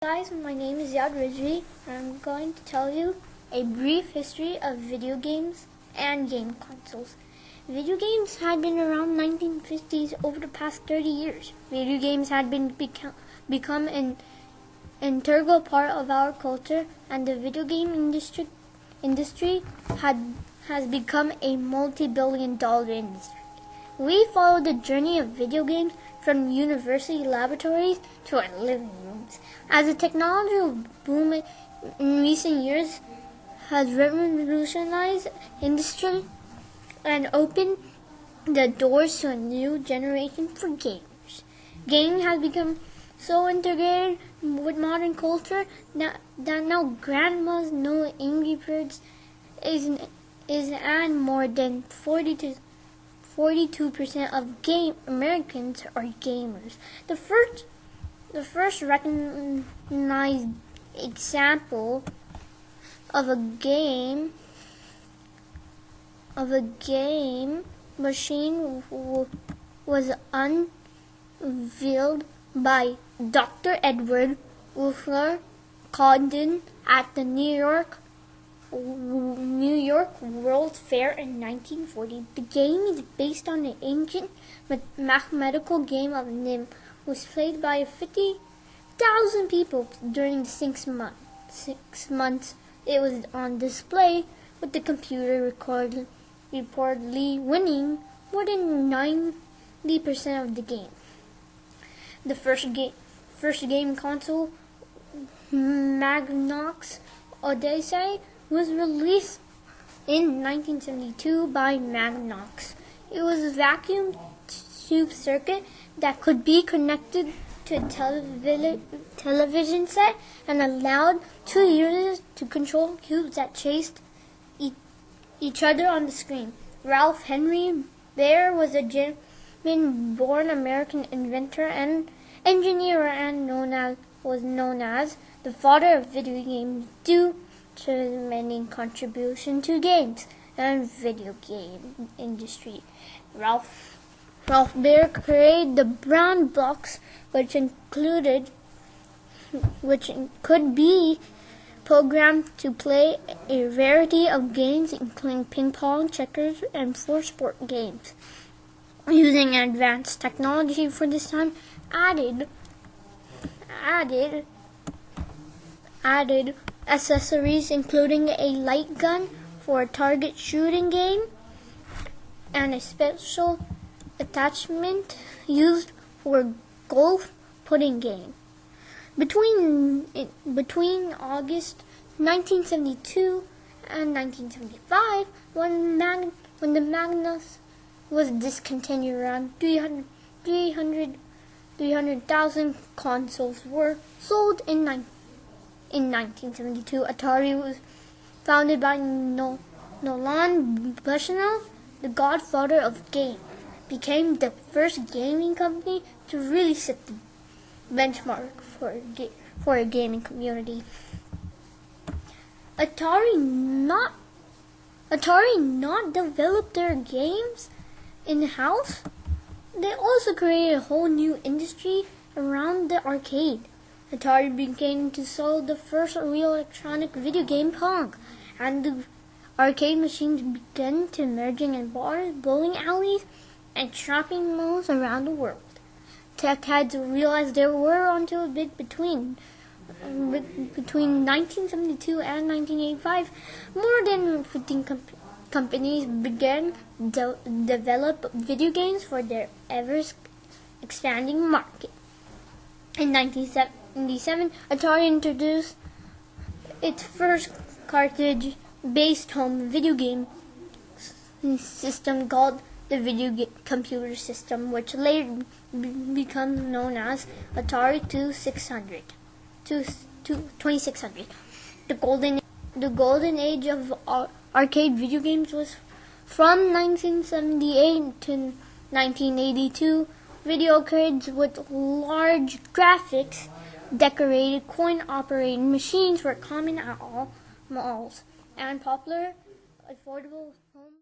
Guys, my name is Ziyad Rizvi, and I'm going to tell you a brief history of video games and game consoles. Video games had been around 1950s over the past 30 years. Video games had become an integral part of our culture, and the video game industry has become a multi-billion-dollar industry. We follow the journey of video games from university laboratories to our living rooms. As the technological boom in recent years has revolutionized industry and opened the doors to a new generation for gamers. Gaming has become so integrated with modern culture that now grandmas know Angry Birds is and more than 42% of Americans are gamers. The first recognized example of a game machine was unveiled by Dr. Edward Wolfler Condon at the New York World Fair in 1940. The game is based on the ancient mathematical game of Nim, was played by 50,000 people during the 6 months it was on display, with the computer reportedly winning more than 90% of the game. The first game console, Magnavox Odyssey, was released in 1972 by Magnavox. It was a vacuum tube circuit that could be connected to a television set and allowed 2 users to control cubes that chased each other on the screen. Ralph Henry Baer was a German-born American inventor and engineer and was known as the father of video games due to his many contributions to games and video game industry. Ralph Baer created the brown box, which could be programmed to play a variety of games, including ping pong, checkers, and 4 sport games. Using advanced technology for this time, added accessories including a light gun for a target shooting game and a special attachment used for golf pudding game. Between August 1972 and 1975, when the Magnus was discontinued, around 300,000 consoles were sold in 1972. Atari was founded by Nolan Bushnell, the godfather of game, became the first gaming company to really set the benchmark for a gaming community. Atari not developed their games in-house. They also created a whole new industry around the arcade. Atari began to sell the first real electronic video game, Pong, and the arcade machines began to emerging in bars, bowling alleys, and shopping malls around the world. Tech heads realized they were onto a bit between 1972 and 1985. More than 15 companies began to develop video games for their ever-expanding market. In 1977, Atari introduced its first cartridge-based home video game system called the Video Computer System, which later became known as Atari 2600. The golden age of arcade video games was from 1978 to 1982. Video arcades with large graphics, decorated coin-operated machines were common at all malls, and popular, affordable